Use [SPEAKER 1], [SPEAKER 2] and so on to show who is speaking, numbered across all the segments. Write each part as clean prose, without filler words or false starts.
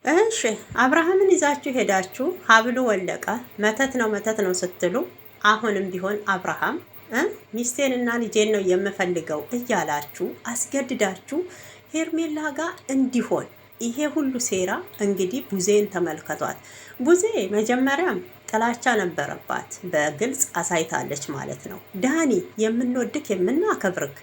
[SPEAKER 1] እሺ አብርሃምን ይዛችሁ ሄዳችሁ ሀብሉ ወለቀ መተት ነው ስትሉ አሁንም ቢሆን አብርሃም ሚስቴንና ልጄን ነው የምፈልገው እያላችሁ አስገድዳችሁ ሄርሜላ ጋር እንዲሆን ይሄ ሁሉ ሴራ እንግዲህ ቡዜን ተመልከቷት። ቡዜ መጀመሪያም ጥላቻ ነበረባት፣ በግልጽ አሳይታለች ማለት ነው። ዳኒ የምንወድክ የምናከብርክ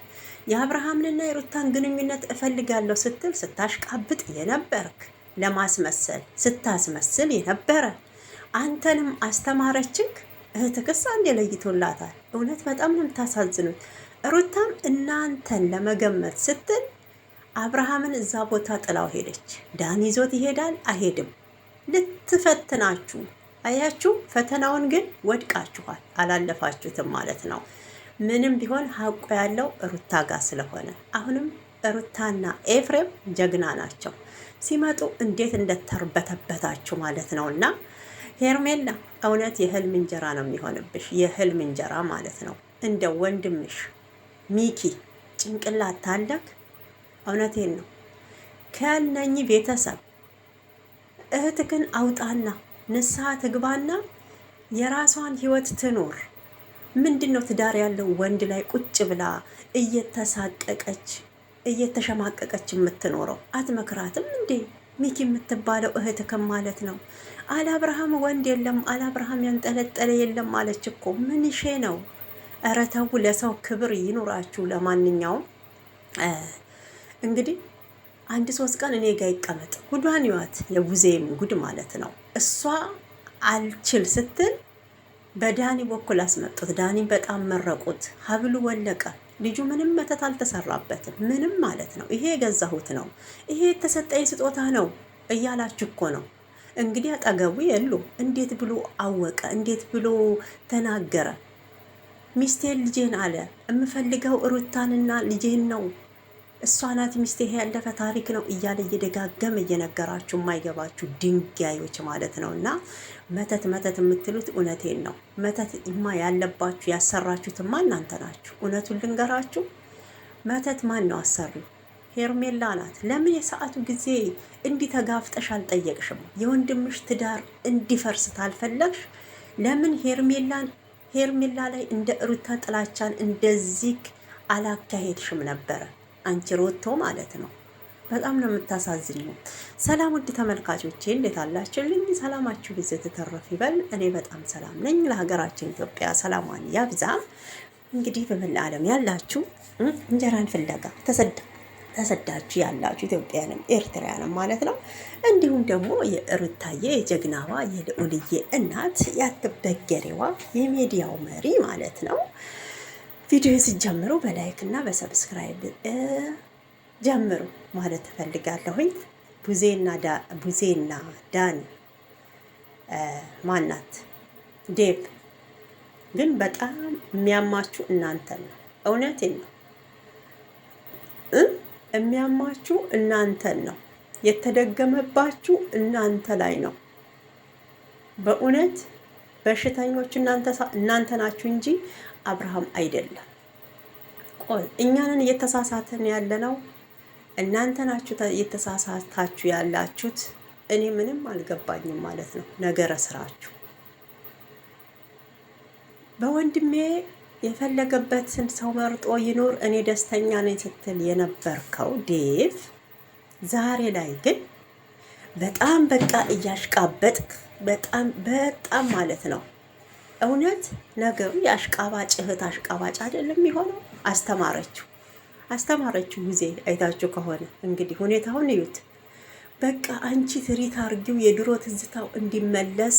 [SPEAKER 1] የአብርሃምንና የሩታን ግንኙነት እፈልጋለሁ ስትል ስታሽቃብጥ የነበርክ ለማስመሰል ስታስመስል የነበረ አንተንም አስተማረችክ። እህትክስ አንዴ ለይቶላታል። እውነት በጣም ነው የምታሳዝኑት። ሩታም እናንተን ለመገመት ስትል አብርሃምን እዛ ቦታ ጥላው ሄደች። ዳን ይዞት ይሄዳል አይሄድም ልትፈትናችሁ። አያችሁ፣ ፈተናውን ግን ወድቃችኋል፣ አላለፋችሁትም ማለት ነው። ምንም ቢሆን ሀቁ ያለው ሩታ ጋር ስለሆነ አሁንም ሩታና ኤፍሬም ጀግና ናቸው። ሲመጡ እንዴት እንደተርበተበታችሁ ማለት ነው። እና ሄርሜላ እውነት የህልም እንጀራ ነው የሚሆንብሽ፣ የህልም እንጀራ ማለት ነው። እንደ ወንድምሽ ሚኪ ጭንቅላት ታለክ። እውነቴን ነው። ከነኝ ቤተሰብ እህትክን አውጣና ንስሐ ትግባና የራሷን ህይወት ትኖር። ምንድን ነው ትዳር ያለው ወንድ ላይ ቁጭ ብላ እየተሳቀቀች እየተሸማቀቀች የምትኖረው? አትመክራትም እንዴ? ሚኪ የምትባለው እህትክም ማለት ነው። አለአብርሃም ወንድ የለም አለአብርሃም ያንጠለጠለ የለም አለች እኮ። ምን ሼ ነው? ኧረ ተው፣ ለሰው ክብር ይኑራችሁ። ለማንኛውም እንግዲህ 1-3 ቀን እኔ ጋር ይቀመጥ። ጉዷን ይዋት፣ የቡዜም ጉድ ማለት ነው። እሷ አልችል ስትል በዳኒ በኩል አስመጡት። ዳኒ በጣም መረቁት። ሀብሉ ወለቀ። ልጁ ምንም መተት አልተሰራበትም፣ ምንም ማለት ነው። ይሄ የገዛሁት ነው፣ ይሄ የተሰጠኝ ስጦታ ነው እያላችሁ እኮ ነው። እንግዲህ አጠገቡ የሉ። እንዴት ብሎ አወቀ? እንዴት ብሎ ተናገረ? ሚስቴን ልጄን አለ። የምፈልገው ሩታንና ልጄን ነው፣ እሷ ናት ሚስቴ፣ ይሄ ያለፈ ታሪክ ነው እያለ እየደጋገመ እየነገራችሁ የማይገባችሁ ድንጋዮች ማለት ነው። እና መተት የምትሉት እውነቴን ነው። መተት ማ ያለባችሁ ያሰራችሁትማ እናንተ ናችሁ። እውነቱን ልንገራችሁ፣ መተት ማን ነው አሰሪው? ሄርሜላ ናት። ለምን የሰዓቱ ጊዜ እንዲህ ተጋፍጠሽ አልጠየቅሽም? የወንድምሽ ትዳር እንዲፈርስ ታልፈለግሽ? ለምን ሄርሜላ ላይ እንደ ሩታ ጥላቻን እንደዚህ አላካሄድሽም ነበረ? አንቺ ሮቶ ማለት ነው። በጣም ነው የምታሳዝኙ። ሰላም ውድ ተመልካቾቼ እንዴት አላችሁልኝ? ሰላማችሁ ብዙ ተተረፍ ይበል። እኔ በጣም ሰላም ነኝ። ለሀገራችን ኢትዮጵያ ሰላሟን ያብዛ። እንግዲህ በመላ ዓለም ያላችሁ እንጀራን ፍለጋ ተሰዳችሁ ያላችሁ ኢትዮጵያንም ኤርትራያንም ማለት ነው። እንዲሁም ደግሞ የሩታዬ የጀግናዋ የልዑልዬ እናት ያትበገሬዋ የሚዲያው መሪ ማለት ነው። ቪዲዮ ሲጀምሩ በላይክ እና በሰብስክራይብ ጀምሩ ማለት እፈልጋለሁኝ። ቡዜና ዳኒ ማናት ዴቭ ግን በጣም የሚያማችሁ እናንተን ነው። እውነቴን ነው የሚያማችሁ እናንተን ነው። የተደገመባችሁ እናንተ ላይ ነው። በእውነት በሽተኞች እናንተ ናችሁ እንጂ አብርሃም አይደለም። ቆይ እኛንን እየተሳሳትን ያለ ነው። እናንተ ናችሁ እየተሳሳታችሁ ያላችሁት። እኔ ምንም አልገባኝም ማለት ነው ነገረ ስራችሁ። በወንድሜ የፈለገበትን ሰው መርጦ ይኖር እኔ ደስተኛ ነኝ ስትል የነበርከው ዴቭ ዛሬ ላይ ግን በጣም በቃ እያሽቃበጥክ በጣም ማለት ነው። እውነት ነገሩ የአሽቃባጭ እህት አሽቃባጭ አይደለም የሚሆነው። አስተማረችው ጊዜ አይታችሁ ከሆነ እንግዲህ ሁኔታውን እዩት። በቃ አንቺ ትሪት አርጊው፣ የድሮ ትዝታው እንዲመለስ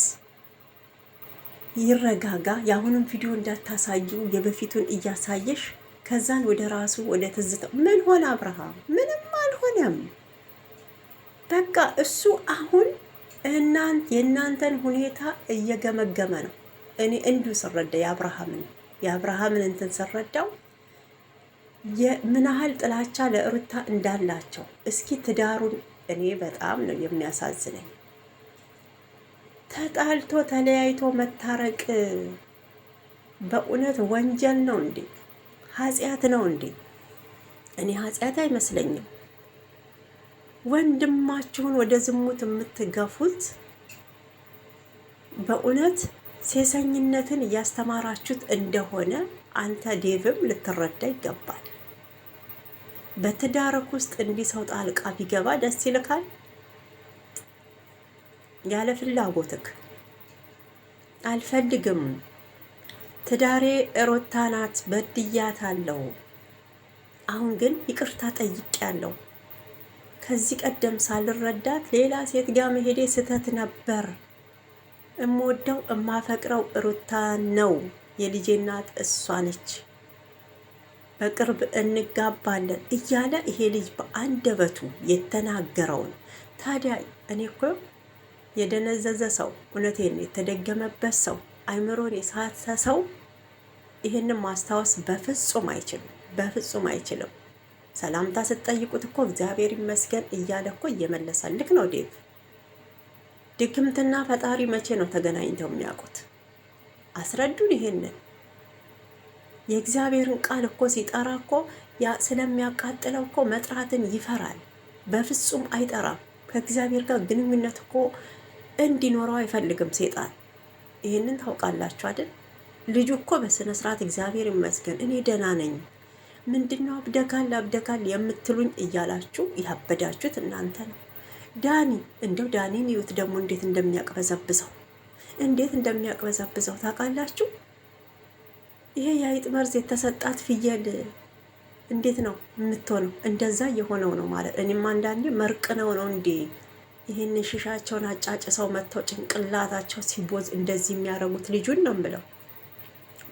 [SPEAKER 1] ይረጋጋ። የአሁኑን ቪዲዮ እንዳታሳዩ፣ የበፊቱን እያሳየሽ ከዛን ወደ ራሱ ወደ ትዝታው። ምን ሆነ አብርሃም? ምንም አልሆነም። በቃ እሱ አሁን የእናንተን ሁኔታ እየገመገመ ነው። እኔ እንዲሁ ስረዳ የአብርሃምን እንትን ስረዳው ምን ያህል ጥላቻ ለሩታ እንዳላቸው እስኪ ትዳሩን እኔ በጣም ነው የሚያሳዝነኝ። ተጣልቶ ተለያይቶ መታረቅ በእውነት ወንጀል ነው እንዴ? ኃጢአት ነው እንዴ? እኔ ኃጢአት አይመስለኝም። ወንድማችሁን ወደ ዝሙት የምትገፉት በእውነት ሴሰኝነትን እያስተማራችሁት እንደሆነ አንተ ዴቭም ልትረዳ ይገባል። በትዳርክ ውስጥ እንዲህ ሰው ጣልቃ ቢገባ ደስ ይልካል? ያለ ፍላጎትክ አልፈልግም፣ ትዳሬ ሩታ ናት፣ በድያታለሁ፣ አሁን ግን ይቅርታ ጠይቄያለሁ፣ ከዚህ ቀደም ሳልረዳት ሌላ ሴት ጋር መሄዴ ስህተት ነበር፣ እምወደው እማፈቅረው ሩታ ነው፣ የልጄ እናት እሷ ነች፣ በቅርብ እንጋባለን እያለ ይሄ ልጅ በአንደበቱ የተናገረውን ታዲያ እኔ እኮ የደነዘዘ ሰው እውነቴን የተደገመበት ሰው አይምሮን የሳተ ሰው ይህንን ማስታወስ በፍጹም አይችልም፣ በፍጹም አይችልም። ሰላምታ ስትጠይቁት እኮ እግዚአብሔር ይመስገን እያለ እኮ እየመለሰልክ ነው ዴቭ። ድግምትና ፈጣሪ መቼ ነው ተገናኝተው የሚያውቁት? አስረዱን ይሄንን። የእግዚአብሔርን ቃል እኮ ሲጠራ እኮ ስለሚያቃጥለው እኮ መጥራትን ይፈራል። በፍጹም አይጠራም። ከእግዚአብሔር ጋር ግንኙነት እኮ እንዲኖረው አይፈልግም ሴጣን። ይሄንን ታውቃላችሁ አይደል? ልጁ እኮ በስነ ስርዓት እግዚአብሔር ይመስገን እኔ ደህና ነኝ፣ ምንድነው አብደካል የምትሉኝ እያላችሁ ያበዳችሁት እናንተ ነው። ዳኒ እንደው ዳኒን ይዩት ደግሞ እንዴት እንደሚያቅበዘብዘው ታውቃላችሁ? ይሄ የአይጥ መርዝ የተሰጣት ፍየል እንዴት ነው የምትሆነው? እንደዛ የሆነው ነው ማለት። እኔም አንዳንዴ መርቅነው ነው እንዴ ይህን ሽሻቸውን አጫጭሰው መጥተው ጭንቅላታቸው ሲቦዝ እንደዚህ የሚያደርጉት ልጁን ነው የምለው።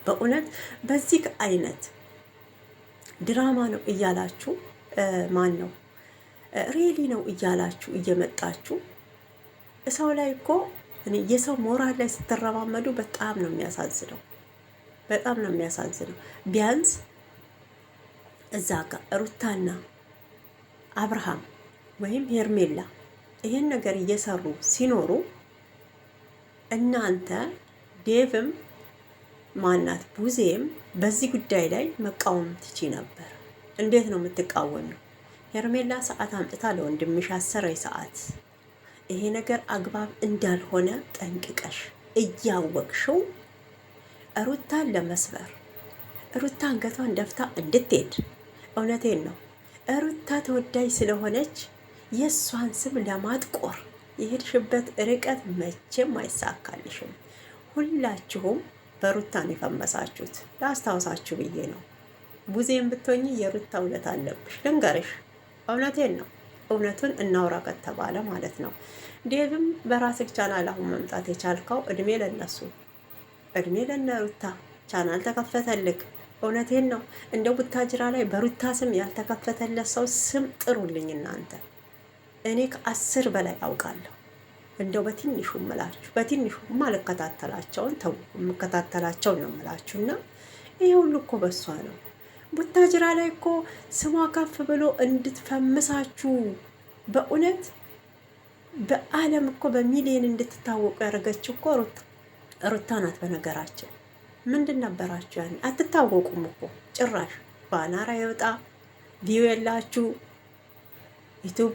[SPEAKER 1] በእውነት በዚህ አይነት ድራማ ነው እያላችሁ ማን ነው ሪሊ ነው እያላችሁ እየመጣችሁ ሰው ላይ እኮ የሰው ሞራል ላይ ስትረማመዱ በጣም ነው የሚያሳዝነው፣ በጣም ነው የሚያሳዝነው። ቢያንስ እዛ ጋር ሩታና አብርሃም ወይም ሄርሜላ ይሄን ነገር እየሰሩ ሲኖሩ እናንተ ዴቭም ማናት ቡዜም በዚህ ጉዳይ ላይ መቃወም ትቺ ነበር። እንዴት ነው የምትቃወሚው? ሄርሜላ ሰዓት አምጥታ ለወንድምሽ አሰረኝ ሰዓት። ይሄ ነገር አግባብ እንዳልሆነ ጠንቅቀሽ እያወቅሽው ሩታን ለመስበር ሩታ አንገቷን ደፍታ እንድትሄድ፣ እውነቴን ነው ሩታ ተወዳጅ ስለሆነች የእሷን ስም ለማጥቆር የሄድሽበት ርቀት መቼም አይሳካልሽም። ሁላችሁም በሩታን የፈመሳችሁት ላስታውሳችሁ ብዬ ነው። ቡዜም ብትሆኚ የሩታ እውነት አለብሽ ልንገርሽ። እውነቴን ነው። እውነቱን እናውራ ከተባለ ማለት ነው። ዴቭም በራስህ ቻናል አሁን መምጣት የቻልከው እድሜ ለነሱ እድሜ ለነ ሩታ ቻናል ተከፈተልክ። እውነቴን ነው። እንደ ቡታጅራ ላይ በሩታ ስም ያልተከፈተለት ሰው ስም ጥሩልኝ እናንተ። እኔ ከ10 በላይ አውቃለሁ። እንደው በትንሹ ምላችሁ በትንሹ ማልከታተላቸውን ተው የምከታተላቸውን ነው ምላችሁና ይሄ ሁሉ እኮ በሷ ነው። ቡታጅራ ላይ እኮ ስሟ ከፍ ብሎ እንድትፈምሳችሁ በእውነት በዓለም እኮ በሚሊዮን እንድትታወቁ ያደረገችው እኮ ሩታ ናት። በነገራችን ምንድን ነበራችሁ ያኔ? አትታወቁም እኮ ጭራሽ። ባናራ ይወጣ ቪው የላችሁ ዩቱብ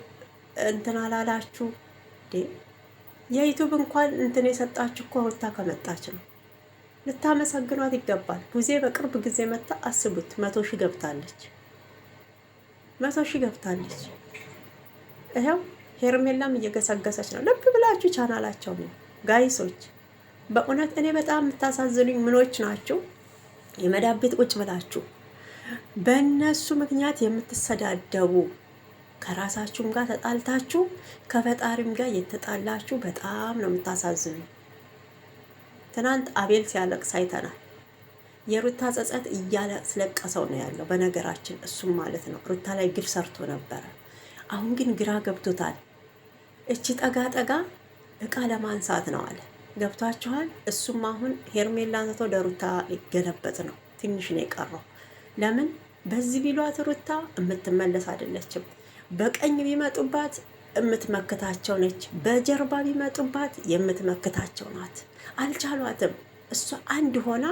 [SPEAKER 1] እንትን አላላችሁ። የዩቱብ እንኳን እንትን የሰጣችሁ እኮ ሩታ ከመጣች ነው። ልታመሰግኗት ይገባል። ቡዜ በቅርብ ጊዜ መጣ። አስቡት 100 ሺህ ገብታለች። 100 ሺህ ገብታለች። ይኸው ሄርሜላም እየገሰገሰች ነው። ልብ ብላችሁ ቻናላቸው ነው ጋይሶች። በእውነት እኔ በጣም የምታሳዝኑኝ ምኖች ናችሁ? የመዳብ ቤት ቁጭ ብላችሁ በእነሱ ምክንያት የምትሰዳደቡ፣ ከራሳችሁም ጋር ተጣልታችሁ ከፈጣሪም ጋር የተጣላችሁ በጣም ነው የምታሳዝኑኝ። ትናንት አቤል ሲያለቅስ አይተናል። የሩታ ጸጸት እያለቀሰው ነው ያለው። በነገራችን እሱም ማለት ነው ሩታ ላይ ግፍ ሰርቶ ነበረ። አሁን ግን ግራ ገብቶታል። እቺ ጠጋ እቃ ለማንሳት ነው አለ። ገብቷችኋል? እሱም አሁን ሄርሜላ አንስቶ ለሩታ ሊገለበጥ ነው። ትንሽ ነው የቀረው። ለምን በዚህ ቢሏት ሩታ የምትመለስ አይደለችም። በቀኝ ቢመጡባት የምትመክታቸው ነች፣ በጀርባ ቢመጡባት የምትመክታቸው ናት። አልቻሏትም። እሷ አንድ ሆና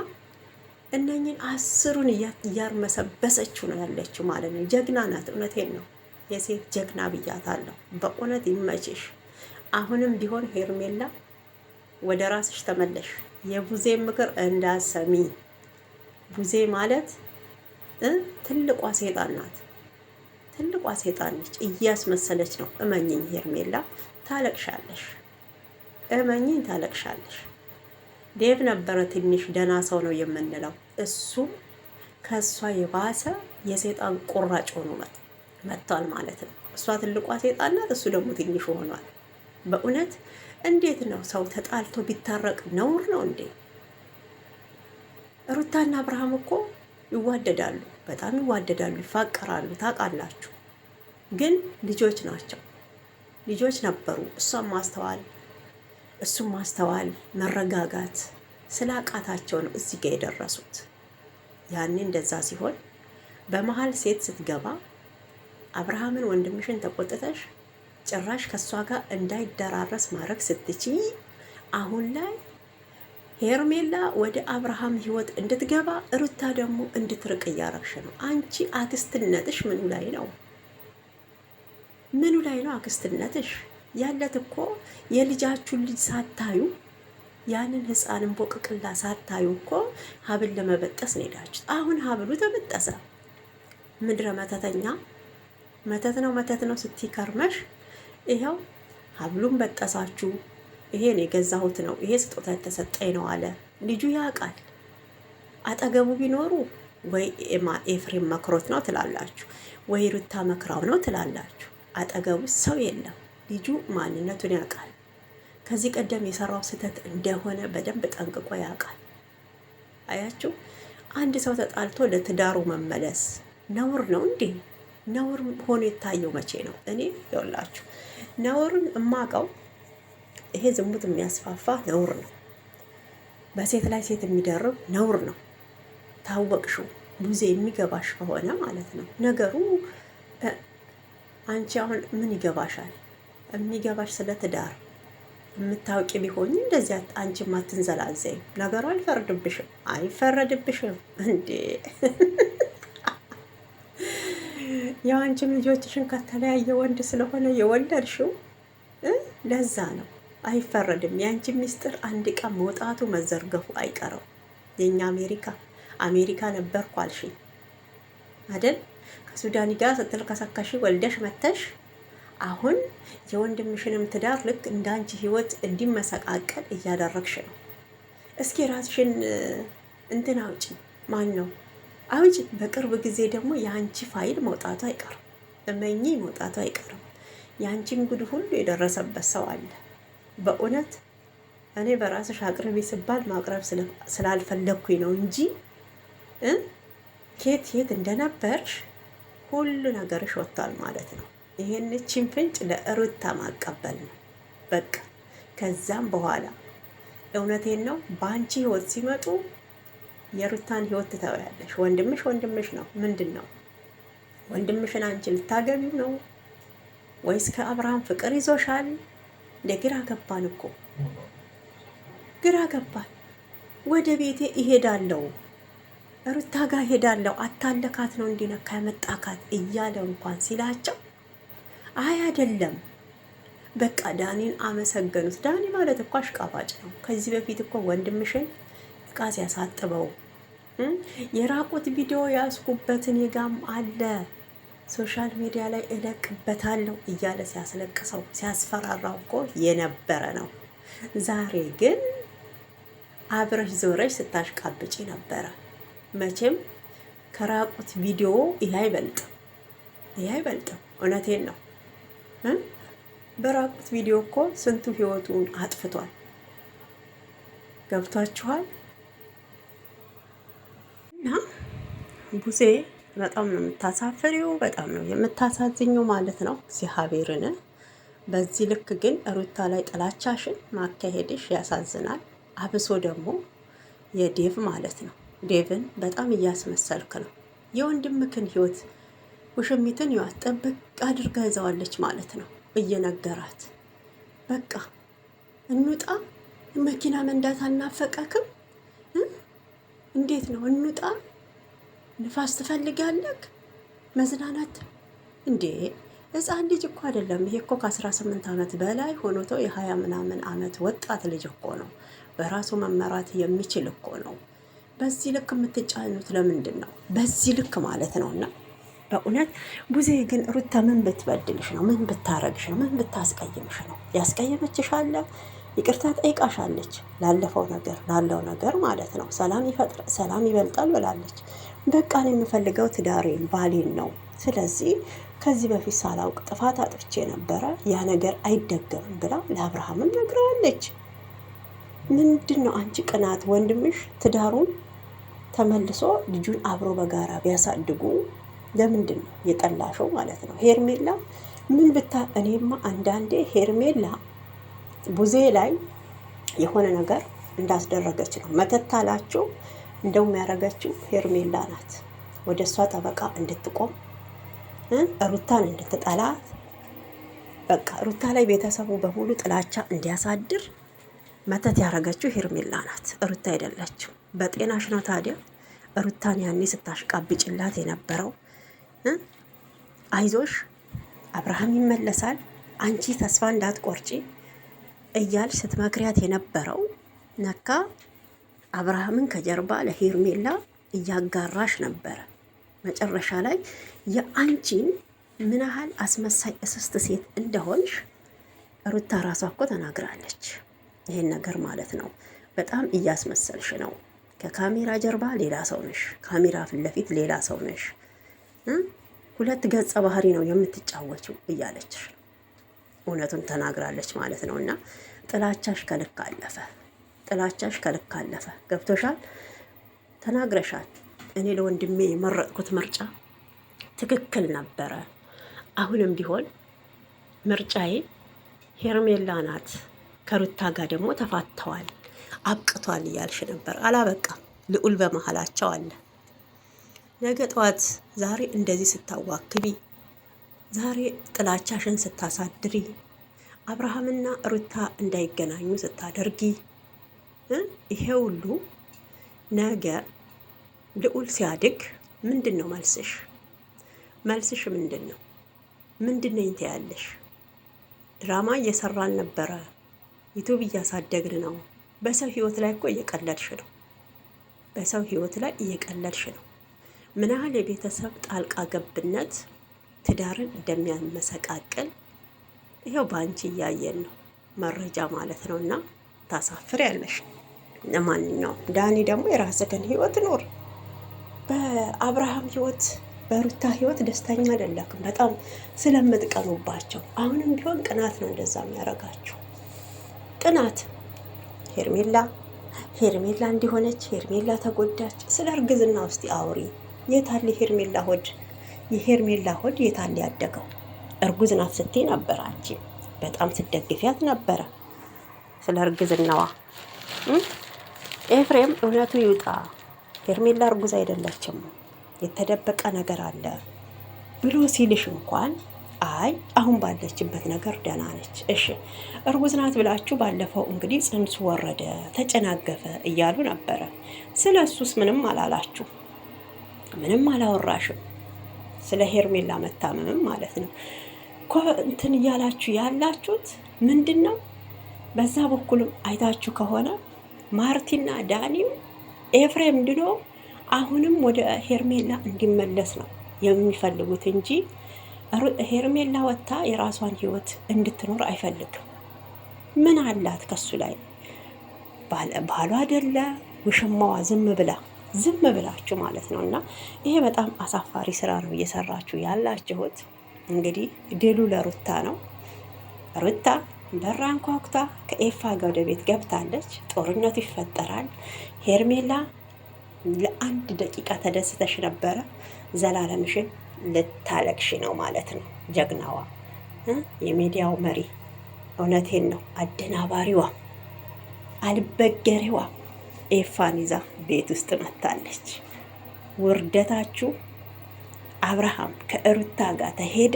[SPEAKER 1] እነኝን 10ን እያርመሰበሰችው ነው ያለችው ማለት ነው። ጀግና ናት። እውነቴን ነው። የሴት ጀግና ብያታለሁ። በእውነት ይመችሽ። አሁንም ቢሆን ሄርሜላ ወደ ራስሽ ተመለሽ። የቡዜ ምክር እንዳሰሚ። ቡዜ ማለት ትልቋ ሴጣን ናት። ትልቋ ሴጣን ነች። እያስመሰለች ነው። እመኝኝ ሄርሜላ ታለቅሻለሽ። እመኝኝ ታለቅሻለሽ። ዴቭ ነበረ ትንሽ ደህና ሰው ነው የምንለው። እሱም ከእሷ የባሰ የሴጣን ቁራጭ ሆኖ መጥቷል ማለት ነው። እሷ ትልቋ ሴጣን ናት፣ እሱ ደግሞ ትንሹ ሆኗል። በእውነት እንዴት ነው ሰው ተጣልቶ ቢታረቅ ነውር ነው እንዴ? ሩታና አብርሃም እኮ ይዋደዳሉ፣ በጣም ይዋደዳሉ፣ ይፋቀራሉ። ታውቃላችሁ። ግን ልጆች ናቸው፣ ልጆች ነበሩ። እሷም ማስተዋል እሱም ማስተዋል መረጋጋት ስላቃታቸው ነው እዚህ ጋር የደረሱት። ያኔ እንደዛ ሲሆን በመሀል ሴት ስትገባ አብርሃምን ወንድምሽን ተቆጥተሽ ጭራሽ ከእሷ ጋር እንዳይደራረስ ማድረግ ስትችይ አሁን ላይ ሄርሜላ ወደ አብርሃም ህይወት እንድትገባ ሩታ ደግሞ እንድትርቅ እያረግሽ ነው። አንቺ አክስትነትሽ ምኑ ላይ ነው? ምኑ ላይ ነው አክስትነትሽ? ያለት እኮ የልጃችሁን ልጅ ሳታዩ ያንን ህፃን እንቦቅቅላ ሳታዩ እኮ ሀብል ለመበጠስ ነው ሄዳችሁ። አሁን ሀብሉ ተበጠሰ። ምድረ መተተኛ መተት ነው ስትከርመሽ ይኸው ሀብሉን በጠሳችሁ። ይሄን የገዛሁት ነው፣ ይሄ ስጦታ የተሰጠኝ ነው አለ ልጁ። ያውቃል። አጠገቡ ቢኖሩ ወይ ኤፍሬም መክሮት ነው ትላላችሁ፣ ወይ ሩታ መክራው ነው ትላላችሁ። አጠገቡ ሰው የለም። ልጁ ማንነቱን ያውቃል። ከዚህ ቀደም የሰራው ስህተት እንደሆነ በደንብ ጠንቅቆ ያውቃል። አያችሁ፣ አንድ ሰው ተጣልቶ ለትዳሩ መመለስ ነውር ነው እንዴ? ነውር ሆኖ የታየው መቼ ነው? እኔ ይኸውላችሁ ነውርን እማቀው ይሄ ዝሙት የሚያስፋፋ ነውር ነው። በሴት ላይ ሴት የሚደርብ ነውር ነው። ታወቅሽው ቡዜ የሚገባሽ ከሆነ ማለት ነው ነገሩ። አንቺ አሁን ምን ይገባሻል? የሚገባሽ ስለ ትዳር የምታውቂ ቢሆኝ እንደዚያ አንቺ ማትንዘላዘይ ነገሩ አይፈረድብሽም። አይፈረድብሽም እንዴ? ያው አንቺም ልጆችሽን ከተለያየ ወንድ ስለሆነ የወለድሽው ለዛ ነው። አይፈረድም። የአንቺ ሚስጥር አንድ ቀን መውጣቱ መዘርገፉ አይቀረው። የኛ አሜሪካ ነበርኩ አልሽኝ አይደል? ከሱዳኒ ጋር ስትል ከሰካሽ ወልደሽ መተሽ አሁን የወንድምሽንም ትዳር ልክ እንዳንቺ ህይወት እንዲመሰቃቀል እያደረግሽ ነው። እስኪ ራስሽን እንትን አውጪ። ማን ነው አውጪ። በቅርብ ጊዜ ደግሞ የአንቺ ፋይል መውጣቱ አይቀርም። እመኚ መውጣቱ አይቀርም። የአንቺን ጉድ ሁሉ የደረሰበት ሰው አለ። በእውነት እኔ በራስሽ አቅርቢ ስባል ማቅረብ ስላልፈለግኩኝ ነው እንጂ የት እንደነበርሽ ሁሉ ነገርሽ ወጥቷል ማለት ነው። ይሄንችን ፍንጭ ለሩታ ማቀበል ነው በቃ። ከዛም በኋላ እውነቴን ነው በአንቺ ህይወት ሲመጡ የሩታን ህይወት ትተውያለሽ። ወንድምሽ ነው። ምንድን ነው ወንድምሽን አንቺ ልታገቢው ነው ወይስ ከአብርሃም ፍቅር ይዞሻል? ግራ ገባን እኮ ግራ ገባን። ወደ ቤቴ እሄዳለሁ ሩታ ጋር ሄዳለሁ አታለካት ነው እንዲነካ ያመጣካት እያለ እንኳን ሲላቸው አይ አይደለም በቃ ዳኒን አመሰገኑት። ዳኒ ማለት እኮ አሽቃባጭ ነው። ከዚህ በፊት እኮ ወንድምሽን እቃ ሲያሳጥበው የራቁት ቪዲዮ ያስኩበትን የጋም አለ ሶሻል ሚዲያ ላይ እለቅበታለሁ እያለ ሲያስለቅሰው ሲያስፈራራው እኮ የነበረ ነው። ዛሬ ግን አብረሽ ዞረሽ ስታሽቃብጪ ነበረ። መቼም ከራቁት ቪዲዮ ይሄ አይበልጥም። እውነቴን ነው። በራቁት ቪዲዮ እኮ ስንቱ ህይወቱን አጥፍቷል። ገብቷችኋል? እና ቡዜ በጣም ነው የምታሳፍሪው፣ በጣም ነው የምታሳዝኘው ማለት ነው። እግዚአብሔርን በዚህ ልክ ግን ሩታ ላይ ጥላቻሽን ማካሄድሽ ያሳዝናል። አብሶ ደግሞ የዴቭ ማለት ነው። ዴቭን በጣም እያስመሰልክ ነው። የወንድምክን ህይወት ውሽሚትን ይዋት ጠብቅ አድርጋ ይዘዋለች ማለት ነው። እየነገራት በቃ እንውጣ፣ መኪና መንዳት አናፈቀክም? እንዴት ነው እንውጣ? ንፋስ ትፈልጋለህ? መዝናናት እንዴ? ህፃን ልጅ እኮ አይደለም ይሄ እኮ ከ18 ዓመት በላይ ሆኖቶ የ20 ምናምን ዓመት ወጣት ልጅ እኮ ነው። በራሱ መመራት የሚችል እኮ ነው። በዚህ ልክ የምትጫኑት ለምንድን ነው? በዚህ ልክ ማለት ነውና በእውነት ቡዜ ግን ሩታ ምን ብትበድልሽ ነው? ምን ብታረግሽ ነው? ምን ብታስቀይምሽ ነው? ያስቀየመችሽ አለ? ይቅርታ ጠይቃሻለች ላለፈው ነገር ላለው ነገር ማለት ነው። ሰላም ይበልጣል ብላለች። በቃ ነው የምፈልገው ትዳሬን ባሌን ነው። ስለዚህ ከዚህ በፊት ሳላውቅ ጥፋት አጥፍቼ ነበረ፣ ያ ነገር አይደገምም ብላ ለአብርሃምም ነግረዋለች። ምንድን ነው አንቺ ቅናት? ወንድምሽ ትዳሩን ተመልሶ ልጁን አብሮ በጋራ ቢያሳድጉ ለምንድን ነው የጠላሸው ማለት ነው? ሄርሜላ ምን ብታ እኔማ አንዳንዴ ሄርሜላ ቡዜ ላይ የሆነ ነገር እንዳስደረገች ነው መተታላችሁ። እንደውም ያደረገችው ሄርሜላ ናት። ወደ እሷ ጠበቃ እንድትቆም ሩታን እንድትጠላት በቃ ሩታ ላይ ቤተሰቡ በሙሉ ጥላቻ እንዲያሳድር መተት ያደረገችው ሄርሜላ ናት፣ ሩታ አይደለችም። በጤናሽ ነው ታዲያ ሩታን ያኔ ስታሽቃብጭላት የነበረው? አይዞሽ አብርሃም ይመለሳል፣ አንቺ ተስፋ እንዳትቆርጪ እያልሽ ስትመክሪያት የነበረው ነካ አብርሃምን ከጀርባ ለሄርሜላ እያጋራሽ ነበረ። መጨረሻ ላይ የአንቺን ምን ያህል አስመሳይ እስስት ሴት እንደሆንሽ ሩታ ራሷ እኮ ተናግራለች። ይሄን ነገር ማለት ነው በጣም እያስመሰልሽ ነው። ከካሜራ ጀርባ ሌላ ሰው ነሽ፣ ካሜራ ፊት ለፊት ሌላ ሰው ነሽ። ሁለት ገጸ ባህሪ ነው የምትጫወችው እያለች እውነቱን ተናግራለች ማለት ነው። እና ጥላቻሽ ከልክ አለፈ፣ ጥላቻሽ ከልክ አለፈ። ገብቶሻል፣ ተናግረሻል። እኔ ለወንድሜ የመረጥኩት ምርጫ ትክክል ነበረ። አሁንም ቢሆን ምርጫዬ ሄርሜላ ናት። ከሩታ ጋር ደግሞ ተፋተዋል፣ አብቅቷል እያልሽ ነበር። አላበቃም፣ ልዑል በመሀላቸው አለ። ነገ ጠዋት ዛሬ እንደዚህ ስታዋክቢ፣ ዛሬ ጥላቻሽን ስታሳድሪ፣ አብርሃምና ሩታ እንዳይገናኙ ስታደርጊ፣ ይሄ ሁሉ ነገ ልዑል ሲያድግ ምንድን ነው መልስሽ? መልስሽ ምንድን ነው? ምንድን ነው ትያለሽ? ድራማ እየሰራን ነበረ፣ ዩቱብ እያሳደግን ነው። በሰው ህይወት ላይ እኮ እየቀለድሽ ነው። በሰው ህይወት ላይ እየቀለድሽ ነው። ምን ያህል የቤተሰብ ጣልቃ ገብነት ትዳርን እንደሚያመሰቃቅል ይኸው በአንቺ እያየን ነው፣ መረጃ ማለት ነው። እና ታሳፍሪያለሽ። ለማንኛውም ዳኒ ደግሞ የራስህን ህይወት ኖር። በአብርሃም ህይወት በሩታ ህይወት ደስተኛ አይደለክም፣ በጣም ስለምትቀኑባቸው። አሁንም ቢሆን ቅናት ነው እንደዛ የሚያደርጋችሁ፣ ቅናት። ሄርሜላ እንዲሆነች፣ ሄርሜላ ተጎዳች። ስለ እርግዝና ውስጥ አውሪ። የታለ ሄርሜላ ሆድ? የሄርሜላ ሆድ የታለ ያደገው? እርጉዝ ናት ስትይ ነበር አንቺ፣ በጣም ትደግፊያት ነበረ ስለ እርግዝናዋ። ኤፍሬም እውነቱ ይውጣ፣ ሄርሜላ እርጉዝ አይደለችም፣ የተደበቀ ነገር አለ ብሎ ሲልሽ እንኳን አይ አሁን ባለችበት ነገር ደህና ነች። እሺ እርጉዝ ናት ብላችሁ ባለፈው እንግዲህ ጽንሱ ወረደ ተጨናገፈ እያሉ ነበረ። ስለ እሱስ ምንም አላላችሁ፣ ምንም አላወራሽም። ስለ ሄርሜላ መታመምም ማለት ነው እንትን እያላችሁ ያላችሁት ምንድን ነው? በዛ በኩልም አይታችሁ ከሆነ ማርቲና ዳኒም ኤፍሬም ድሎ አሁንም ወደ ሄርሜላ እንዲመለስ ነው የሚፈልጉት እንጂ ሄርሜላ ወጥታ የራሷን ህይወት እንድትኖር አይፈልግም። ምን አላት ከሱ ላይ? ባሏ አይደለ ውሽማዋ? ዝም ብላችሁ ማለት ነው። እና ይሄ በጣም አሳፋሪ ስራ ነው እየሰራችሁ ያላችሁት። እንግዲህ ድሉ ለሩታ ነው። ሩታ በራን ኳኩታ ከኤፋ ጋር ወደ ቤት ገብታለች። ጦርነቱ ይፈጠራል። ሄርሜላ ለአንድ ደቂቃ ተደስተሽ ነበረ፣ ዘላለምሽን ልታለቅሽ ነው ማለት ነው። ጀግናዋ የሚዲያው መሪ፣ እውነቴን ነው፣ አደናባሪዋ፣ አልበገሬዋ ኤፋን ይዛ ቤት ውስጥ መታለች። ውርደታችሁ አብርሃም ከሩታ ጋር ተሄደ፣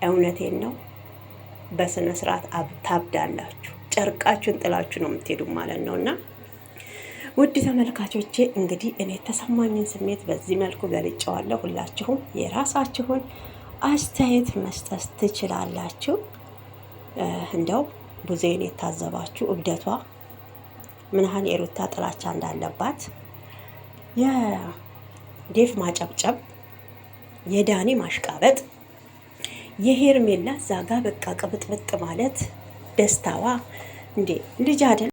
[SPEAKER 1] እውነቴን ነው፣ በስነ ስርዓት ታብዳላችሁ። ጨርቃችሁን ጥላችሁ ነው የምትሄዱ ማለት ነው። እና ውድ ተመልካቾቼ እንግዲህ እኔ የተሰማኝን ስሜት በዚህ መልኩ ገልጫዋለሁ። ሁላችሁም የራሳችሁን አስተያየት መስጠት ትችላላችሁ። እንደው ብዙዬን የታዘባችሁ እብደቷ ምን ያህል የሩታ ጥላቻ እንዳለባት፣ የዴፍ ማጨብጨብ፣ የዳኒ ማሽቃበጥ፣ የሄርሜላ እዛ ጋ በቃ ቅብጥብጥ ማለት ደስታዋ እንዴ ልጅ አይደል